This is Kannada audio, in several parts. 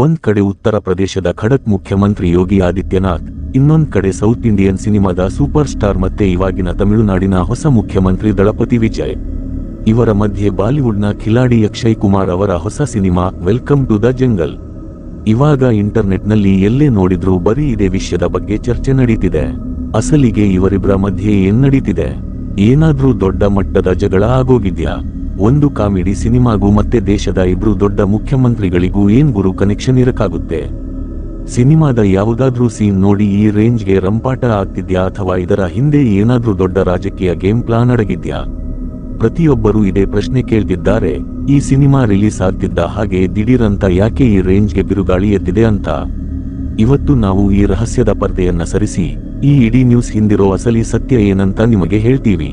ಒಂದ್ ಕಡೆ ಉತ್ತರ ಪ್ರದೇಶದ ಖಡಕ್ ಮುಖ್ಯಮಂತ್ರಿ ಯೋಗಿ ಆದಿತ್ಯನಾಥ್, ಇನ್ನೊಂದ್ ಕಡೆ ಸೌತ್ ಇಂಡಿಯನ್ ಸಿನಿಮಾದ ಸೂಪರ್ ಸ್ಟಾರ್ ಮತ್ತೆ ಇವಾಗಿನ ತಮಿಳುನಾಡಿನ ಹೊಸ ಮುಖ್ಯಮಂತ್ರಿ ದಳಪತಿ ವಿಜಯ್. ಇವರ ಮಧ್ಯೆ ಬಾಲಿವುಡ್ನ ಖಿಲಾಡಿ ಅಕ್ಷಯ್ ಕುಮಾರ್ ಅವರ ಹೊಸ cinema welcome to the jungle. ಇವಾಗ ಇಂಟರ್ನೆಟ್ನಲ್ಲಿ ಎಲ್ಲೇ ನೋಡಿದ್ರೂ ಬರೀ ಇದೇ ವಿಷಯದ ಬಗ್ಗೆ ಚರ್ಚೆ ನಡೀತಿದೆ. ಅಸಲಿಗೆ ಇವರಿಬ್ಬರ ಮಧ್ಯೆ ಏನ್ ನಡೀತಿದೆ? ಏನಾದ್ರೂ ದೊಡ್ಡ ಮಟ್ಟದ ಜಗಳ ಆಗೋಗಿದ್ಯಾ? ಒಂದು ಕಾಮಿಡಿ ಸಿನಿಮಾಗೂ ಮತ್ತೆ ದೇಶದ ಇಬ್ರು ದೊಡ್ಡ ಮುಖ್ಯಮಂತ್ರಿಗಳಿಗೂ ಏನ್ ಗುರು ಕನೆಕ್ಷನ್ ಇರಕ್ಕಾಗುತ್ತೆ? ಸಿನಿಮಾದ ಯಾವುದಾದ್ರೂ ಸೀನ್ ನೋಡಿ ಈ ರೇಂಜ್ಗೆ ರಂಪಾಟ ಆಗ್ತಿದ್ಯಾ ಅಥವಾ ಇದರ ಹಿಂದೆ ಏನಾದ್ರೂ ದೊಡ್ಡ ರಾಜಕೀಯ ಗೇಮ್ ಪ್ಲಾನ್ ಅಡಗಿದ್ಯಾ? ಪ್ರತಿಯೊಬ್ಬರೂ ಇದೇ ಪ್ರಶ್ನೆ ಕೇಳ್ತಿದ್ದಾರೆ. ಈ ಸಿನಿಮಾ ರಿಲೀಸ್ ಆಗ್ತಿದ್ದ ಹಾಗೆ ದಿಢೀರಂತ ಯಾಕೆ ಈ ರೇಂಜ್ಗೆ ಬಿರುಗಾಳಿ ಎದ್ದಿದೆ ಅಂತ ಇವತ್ತು ನಾವು ಈ ರಹಸ್ಯದ ಪರ್ದೆಯನ್ನ ಸರಿಸಿ ಈ ಇಡೀ ನ್ಯೂಸ್ ಹಿಂದಿರೋ ಅಸಲಿ ಸತ್ಯ ಏನಂತ ನಿಮಗೆ ಹೇಳ್ತೀವಿ.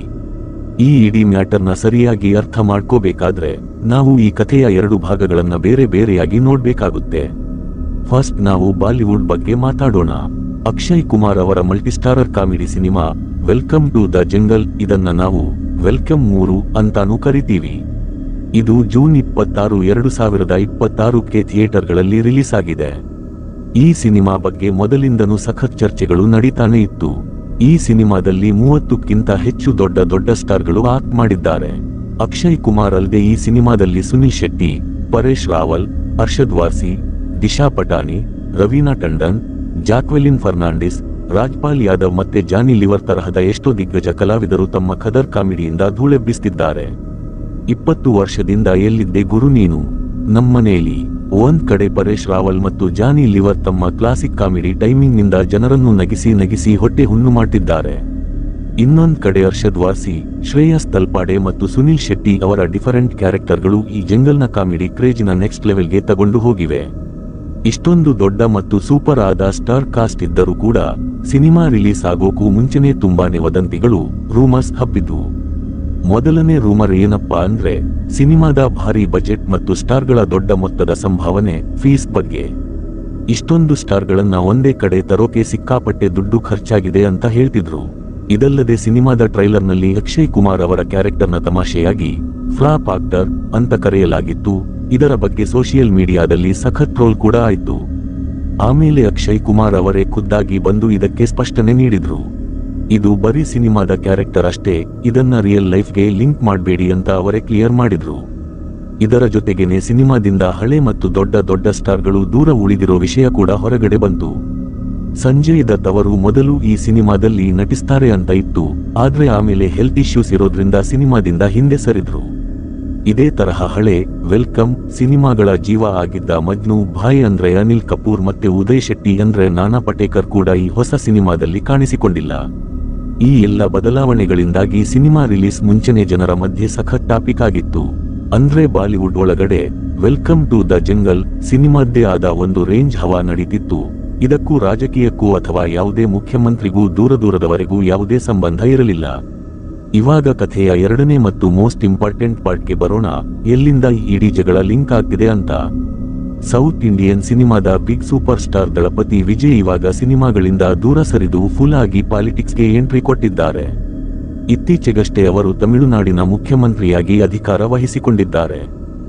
ಈ ಇಡೀ ಮ್ಯಾಟರ್ನ ಸರಿಯಾಗಿ ಅರ್ಥ ಮಾಡ್ಕೋಬೇಕಾದ್ರೆ ನಾವು ಈ ಕಥೆಯ 2 ಭಾಗಗಳನ್ನ ಬೇರೆ ಬೇರೆಯಾಗಿ ನೋಡ್ಬೇಕಾಗುತ್ತೆ. ಫಸ್ಟ್ ನಾವು ಬಾಲಿವುಡ್ ಬಗ್ಗೆ ಮಾತಾಡೋಣ. ಅಕ್ಷಯ್ ಕುಮಾರ್ ಅವರ multistarrer comedy cinema welcome to the jungle, ಇದನ್ನ ನಾವು ವೆಲ್ಕಮ್ 3 ಅಂತಾನೂ ಕರಿತೀವಿ. ಇದು ಜೂನ್ 26, 2026ಕ್ಕೆ ಥಿಯೇಟರ್ಗಳಲ್ಲಿ ರಿಲೀಸ್ ಆಗಿದೆ. ಈ ಸಿನಿಮಾ ಬಗ್ಗೆ ಮೊದಲಿಂದನೂ ಸಖತ್ ಚರ್ಚೆಗಳು ನಡೀತಾನೆ ಇತ್ತು. ಈ ಸಿನಿಮಾದಲ್ಲಿ 30ಕ್ಕಿಂತ ಹೆಚ್ಚು ದೊಡ್ಡ ಸ್ಟಾರ್ಗಳು ಆಕ್ಟ್ ಮಾಡಿದ್ದಾರೆ. ಅಕ್ಷಯ್ ಕುಮಾರ್ ಅಲ್ಲದೆ ಈ ಸಿನಿಮಾದಲ್ಲಿ ಸುನಿಲ್ ಶೆಟ್ಟಿ, ಪರೇಶ್ ರಾವಲ್, ಅರ್ಷದ್ ವಾರ್ಸಿ, ದಿಶಾ ಪಟಾನಿ, ರವೀನಾ ಟಂಡನ್, ಜಾಕ್ವೆಲಿನ್ ಫರ್ನಾಂಡಿಸ್, ರಾಜ್ಪಾಲ್ ಯಾದವ್ ಮತ್ತೆ ಜಾನಿ ಲಿವರ್ ತರಹದ ಎಷ್ಟೋ ದಿಗ್ಗಜ ಕಲಾವಿದರು ತಮ್ಮ ಖದರ್ ಕಾಮಿಡಿಯಿಂದ ಧೂಳೆಬ್ಬಿಸ್ತಿದ್ದಾರೆ. 20 ವರ್ಷದಿಂದ ಎಲ್ಲಿದ್ದೆ ಗುರು ನೀನು ನಮ್ಮನೇಲಿ? ಒಂದ್ ಕಡೆ ಪರೇಶ್ ರಾವಲ್ ಮತ್ತು ಜಾನಿ ಲಿವರ್ ತಮ್ಮ ಕ್ಲಾಸಿಕ್ ಕಾಮಿಡಿ ಟೈಮಿಂಗ್ ನಿಂದ ಜನರನ್ನು ನಗಿಸಿ ಹೊಟ್ಟೆ ಹುಣ್ಣು ಮಾಡ್ತಿದ್ದಾರೆ. ಇನ್ನೊಂದ್ ಕಡೆ ಅರ್ಷದ್ ವಾರ್ಸಿ, ಶ್ರೇಯಸ್ ತಲ್ಪಾಡೆ ಮತ್ತು ಸುನಿಲ್ ಶೆಟ್ಟಿ ಅವರ ಡಿಫರೆಂಟ್ ಕ್ಯಾರೆಕ್ಟರ್ಗಳು ಈ ಜಂಗಲ್ನ ಕಾಮಿಡಿ ಕ್ರೇಜಿನ ನೆಕ್ಸ್ಟ್ ಲೆವೆಲ್ಗೆ ತಗೊಂಡು ಹೋಗಿವೆ. ಇಷ್ಟೊಂದು ದೊಡ್ಡ ಮತ್ತು ಸೂಪರ್ ಆದ ಸ್ಟಾರ್ ಕಾಸ್ಟ್ ಇದ್ದರೂ ಕೂಡ ಸಿನಿಮಾ ರಿಲೀಸ್ ಆಗೋಕ್ಕೂ ಮುಂಚೆನೇ ತುಂಬಾನೇ ವದಂತಿಗಳು, ರೂಮರ್ಸ್ ಹಬ್ಬಿದ್ವು. ಮೊದಲನೇ ರೂಮರ್ ಏನಪ್ಪಾ ಅಂದ್ರೆ ಸಿನಿಮಾದ ಭಾರಿ ಬಜೆಟ್ ಮತ್ತು ಸ್ಟಾರ್ಗಳ ದೊಡ್ಡ ಮೊತ್ತದ ಸಂಭಾವನೆ, ಫೀಸ್ ಬಗ್ಗೆ. ಇಷ್ಟೊಂದು ಸ್ಟಾರ್ಗಳನ್ನ ಒಂದೇ ಕಡೆ ತರೋಕೆ ಸಿಕ್ಕಾಪಟ್ಟೆ ದುಡ್ಡು ಖರ್ಚಾಗಿದೆ ಅಂತ ಹೇಳ್ತಿದ್ರು. ಇದಲ್ಲದೆ ಸಿನಿಮಾದ ಟ್ರೈಲರ್ನಲ್ಲಿ ಅಕ್ಷಯ್ ಕುಮಾರ್ ಅವರ ಕ್ಯಾರೆಕ್ಟರ್ನ ತಮಾಷೆಯಾಗಿ ಫ್ಲಾಪ್ ಆಕ್ಟರ್ ಅಂತ ಕರೆಯಲಾಗಿತ್ತು. ಇದರ ಬಗ್ಗೆ ಸೋಷಿಯಲ್ ಮೀಡಿಯಾದಲ್ಲಿ ಸಖತ್ ಟ್ರೋಲ್ ಕೂಡ ಆಯ್ತು. ಆಮೇಲೆ ಅಕ್ಷಯ್ ಕುಮಾರ್ ಅವರೇ ಖುದ್ದಾಗಿ ಬಂದು ಇದಕ್ಕೆ ಸ್ಪಷ್ಟನೆ ನೀಡಿದ್ರು. ಇದು ಬರೀ ಸಿನಿಮಾದ ಕ್ಯಾರೆಕ್ಟರ್ ಅಷ್ಟೇ, ಇದನ್ನ ರಿಯಲ್ ಲೈಫ್ಗೆ ಲಿಂಕ್ ಮಾಡಬೇಡಿ ಅಂತ ಅವರೇ ಕ್ಲಿಯರ್ ಮಾಡಿದ್ರು. ಇದರ ಜೊತೆಗೇನೆ ಸಿನಿಮಾದಿಂದ ಹಳೆ ಮತ್ತು ದೊಡ್ಡ ಸ್ಟಾರ್ಗಳು ದೂರ ಉಳಿದಿರೋ ವಿಷಯ ಕೂಡ ಹೊರಗಡೆ ಬಂತು. ಸಂಜಯ್ ದತ್ ಅವರು ಮೊದಲು ಈ ಸಿನಿಮಾದಲ್ಲಿ ನಟಿಸ್ತಾರೆ ಅಂತ ಇತ್ತು, ಆದ್ರೆ ಆಮೇಲೆ ಹೆಲ್ತ್ ಇಶ್ಯೂಸ್ ಇರೋದ್ರಿಂದ ಸಿನಿಮಾದಿಂದ ಹಿಂದೆ ಸರಿದ್ರು. ಇದೇ ತರಹ ಹಳೆ ವೆಲ್ಕಮ್ ಸಿನಿಮಾಗಳ ಜೀವ ಆಗಿದ್ದ ಮಜ್ನು ಭಾಯ್ ಅಂದ್ರೆ ಅನಿಲ್ ಕಪೂರ್ ಮತ್ತೆ ಉದಯ್ ಶೆಟ್ಟಿ ಅಂದ್ರೆ ನಾನಾ ಪಟೇಕರ್ ಕೂಡ ಈ ಹೊಸ ಸಿನಿಮಾದಲ್ಲಿ ಕಾಣಿಸಿಕೊಂಡಿಲ್ಲ. ಈ ಎಲ್ಲ ಬದಲಾವಣೆಗಳಿಂದಾಗಿ ಸಿನಿಮಾ ರಿಲೀಸ್ ಮುಂಚೆನೆ ಜನರ ಮಧ್ಯೆ ಸಖತ್ ಟಾಪಿಕ್ ಆಗಿತ್ತು. ಅಂದ್ರೆ ಬಾಲಿವುಡ್ ಒಳಗಡೆ ವೆಲ್ಕಮ್ ಟು ದ ಜಂಗಲ್ ಸಿನಿಮಾದ್ದೇ ಆದ ಒಂದು ರೇಂಜ್ ಹವಾ ನಡೀತಿತ್ತು. ಇದಕ್ಕೂ ರಾಜಕೀಯಕ್ಕೂ ಅಥವಾ ಯಾವುದೇ ಮುಖ್ಯಮಂತ್ರಿಗೂ ದೂರದವರೆಗೂ ಯಾವುದೇ ಸಂಬಂಧ ಇರಲಿಲ್ಲ. ಇವಾಗ ಕಥೆಯ 2ನೇ ಮತ್ತು ಮೋಸ್ಟ್ ಇಂಪಾರ್ಟೆಂಟ್ ಪಾರ್ಟ್ಗೆ ಬರೋಣ. ಎಲ್ಲಿಂದ ಈ ಇಡೀ ಜಗಳ ಲಿಂಕ್ ಆಗ್ತಿದೆ ಅಂತ. ಸೌತ್ ಇಂಡಿಯನ್ ಸಿನಿಮಾದ ಬಿಗ್ ಸೂಪರ್ ಸ್ಟಾರ್ ದಳಪತಿ ವಿಜಯ್ ಇವಾಗ ಸಿನಿಮಾಗಳಿಂದ ದೂರ ಸರಿದು ಫುಲ್ ಆಗಿ ಪಾಲಿಟಿಕ್ಸ್ಗೆ ಎಂಟ್ರಿ ಕೊಟ್ಟಿದ್ದಾರೆ. ಇತ್ತೀಚೆಗಷ್ಟೇ ಅವರು ತಮಿಳುನಾಡಿನ ಮುಖ್ಯಮಂತ್ರಿಯಾಗಿ ಅಧಿಕಾರ ವಹಿಸಿಕೊಂಡಿದ್ದಾರೆ.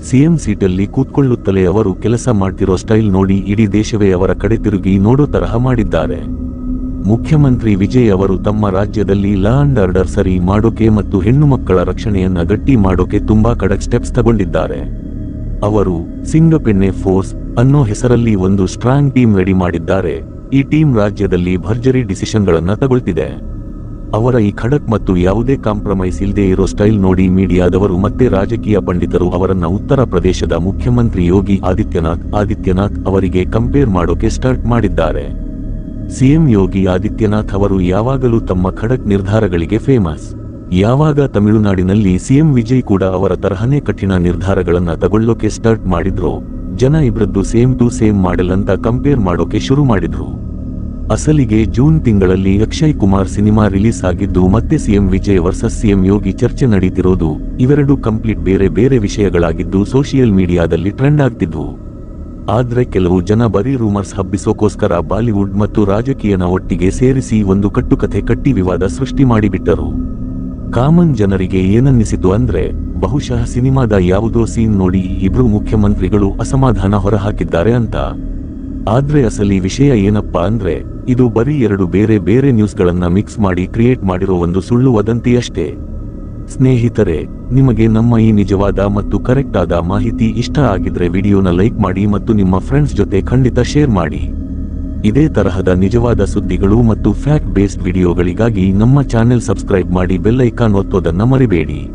ಸಿಎಂ ಸೀಟಲ್ಲಿ ಕೂತ್ಕೊಳ್ಳುತ್ತಲೇ ಅವರು ಕೆಲಸ ಮಾಡ್ತಿರೋ ಸ್ಟೈಲ್ ನೋಡಿ ಇಡೀ ದೇಶವೇ ಅವರ ಕಡೆ ತಿರುಗಿ ನೋಡೋ ತರಹ ಮಾಡಿದ್ದಾರೆ. ಮುಖ್ಯಮಂತ್ರಿ ವಿಜಯ್ ಅವರು ತಮ್ಮ ರಾಜ್ಯದಲ್ಲಿ ಲಾ ಅಂಡ್ ಆರ್ಡರ್ ಸರಿ ಮಾಡೋಕೆ ಮತ್ತು ಹೆಣ್ಣು ಮಕ್ಕಳ ರಕ್ಷಣೆಯನ್ನ ಗಟ್ಟಿ ಮಾಡೋಕೆ ತುಂಬಾ ಖಡಕ್ ಸ್ಟೆಪ್ಸ್ ತಗೊಂಡಿದ್ದಾರೆ. ಅವರು ಸಿಂಗಪೆನ್ನೆ ಫೋರ್ಸ್ ಅನ್ನೋ ಹೆಸರಲ್ಲಿ ಒಂದು ಸ್ಟ್ರಾಂಗ್ ಟೀಮ್ ರೆಡಿ ಮಾಡಿದ್ದಾರೆ. ಈ ಟೀಮ್ ರಾಜ್ಯದಲ್ಲಿ ಭರ್ಜರಿ ಡಿಸಿಷನ್ಗಳನ್ನ ತಗೊಳ್ತಿದೆ. ಅವರ ಈ ಖಡಕ್ ಮತ್ತು ಯಾವುದೇ ಕಾಂಪ್ರಮೈಸ್ ಇಲ್ಲದೆ ಇರೋ ಸ್ಟೈಲ್ ನೋಡಿ ಮೀಡಿಯಾದವರು ಮತ್ತೆ ರಾಜಕೀಯ ಪಂಡಿತರು ಅವರನ್ನ ಉತ್ತರ ಪ್ರದೇಶದ ಮುಖ್ಯಮಂತ್ರಿ ಯೋಗಿ ಆದಿತ್ಯನಾಥ್ ಅವರಿಗೆ ಕಂಪೇರ್ ಮಾಡೋಕೆ ಸ್ಟಾರ್ಟ್ ಮಾಡಿದ್ದಾರೆ. ಸಿಎಂ ಯೋಗಿ ಆದಿತ್ಯನಾಥ್ ಅವರು ಯಾವಾಗಲೂ ತಮ್ಮ ಖಡಕ್ ನಿರ್ಧಾರಗಳಿಗೆ ಫೇಮಸ್. ಯಾವಾಗ ತಮಿಳುನಾಡಿನಲ್ಲಿ ಸಿಎಂ ವಿಜಯ್ ಕೂಡ ಅವರ ತರಹನೇ ಕಠಿಣ ನಿರ್ಧಾರಗಳನ್ನ ತಗೊಳ್ಳೋಕೆ ಸ್ಟಾರ್ಟ್ ಮಾಡಿದ್ರೋ, ಜನ ಇಬ್ರದ್ದು ಸೇಮ್ ಟು ಸೇಮ್ ಮಾಡೆಲ್ ಅಂತ ಕಂಪೇರ್ ಮಾಡೋಕೆ ಶುರು ಮಾಡಿದ್ರು. ಅಸಲಿಗೆ ಜೂನ್ ತಿಂಗಳಲ್ಲಿ ಅಕ್ಷಯ್ ಕುಮಾರ್ ಸಿನಿಮಾ ರಿಲೀಸ್ ಆಗಿದ್ದು ಮತ್ತೆ CM Vijay versus CM Yogi ಚರ್ಚೆ ನಡೀತಿರೋದು, ಇವೆರಡು ಕಂಪ್ಲೀಟ್ ಬೇರೆ ಬೇರೆ ವಿಷಯಗಳಾಗಿದ್ದು ಸೋಷಿಯಲ್ ಮೀಡಿಯಾದಲ್ಲಿ ಟ್ರೆಂಡ್ ಆಗ್ತಿದ್ವು. ಆದ್ರೆ ಕೆಲವು ಜನ ಬರೀ ರೂಮರ್ಸ್ ಹಬ್ಬಿಸೋಕೋಸ್ಕರ ಬಾಲಿವುಡ್ ಮತ್ತು ರಾಜಕೀಯನ ಒಟ್ಟಿಗೆ ಸೇರಿಸಿ ಒಂದು ಕಟ್ಟುಕಥೆ ಕಟ್ಟಿ ವಿವಾದ ಸೃಷ್ಟಿ ಮಾಡಿಬಿಟ್ಟರು. ಕಾಮನ್ ಜನರಿಗೆ ಏನನ್ನಿಸಿತು ಅಂದ್ರೆ ಬಹುಶಃ ಸಿನಿಮಾದ ಯಾವುದೋ ಸೀನ್ ನೋಡಿ ಇಬ್ರು ಮುಖ್ಯಮಂತ್ರಿಗಳು ಅಸಮಾಧಾನ ಹೊರಹಾಕಿದ್ದಾರೆ ಅಂತ. ಆದ್ರೆ ಅಸಲಿ ವಿಷಯ ಏನಪ್ಪಾ ಅಂದ್ರೆ ಇದು ಬರೀ ಎರಡು ಬೇರೆ ಬೇರೆ ನ್ಯೂಸ್ಗಳನ್ನ ಮಿಕ್ಸ್ ಮಾಡಿ ಕ್ರಿಯೇಟ್ ಮಾಡಿರೋ ಒಂದು ಸುಳ್ಳು ವದಂತಿಯಷ್ಟೇ. ಸ್ನೇಹಿತರೆ, ನಿಮಗೆ ನಮ್ಮ ಈ ನಿಜವಾದ ಮತ್ತು ಕರೆಕ್ಟ್ ಆದ ಮಾಹಿತಿ ಇಷ್ಟ ಆಗಿದ್ರೆ ವಿಡಿಯೋನ ಲೈಕ್ ಮಾಡಿ ಮತ್ತು ನಿಮ್ಮ ಫ್ರೆಂಡ್ಸ್ ಜೊತೆ ಖಂಡಿತ ಶೇರ್ ಮಾಡಿ. ಇದೇ ತರಹದ ನಿಜವಾದ ಸುದ್ದಿಗಳು ಮತ್ತು ಫ್ಯಾಕ್ಟ್ ಬೇಸ್ಡ್ ವಿಡಿಯೋಗಳಿಗಾಗಿ ನಮ್ಮ ಚಾನೆಲ್ ಸಬ್ಸ್ಕ್ರೈಬ್ ಮಾಡಿ ಬೆಲ್ ಐಕಾನ್ ಒತ್ತೋದನ್ನ ಮರಿಬೇಡಿ.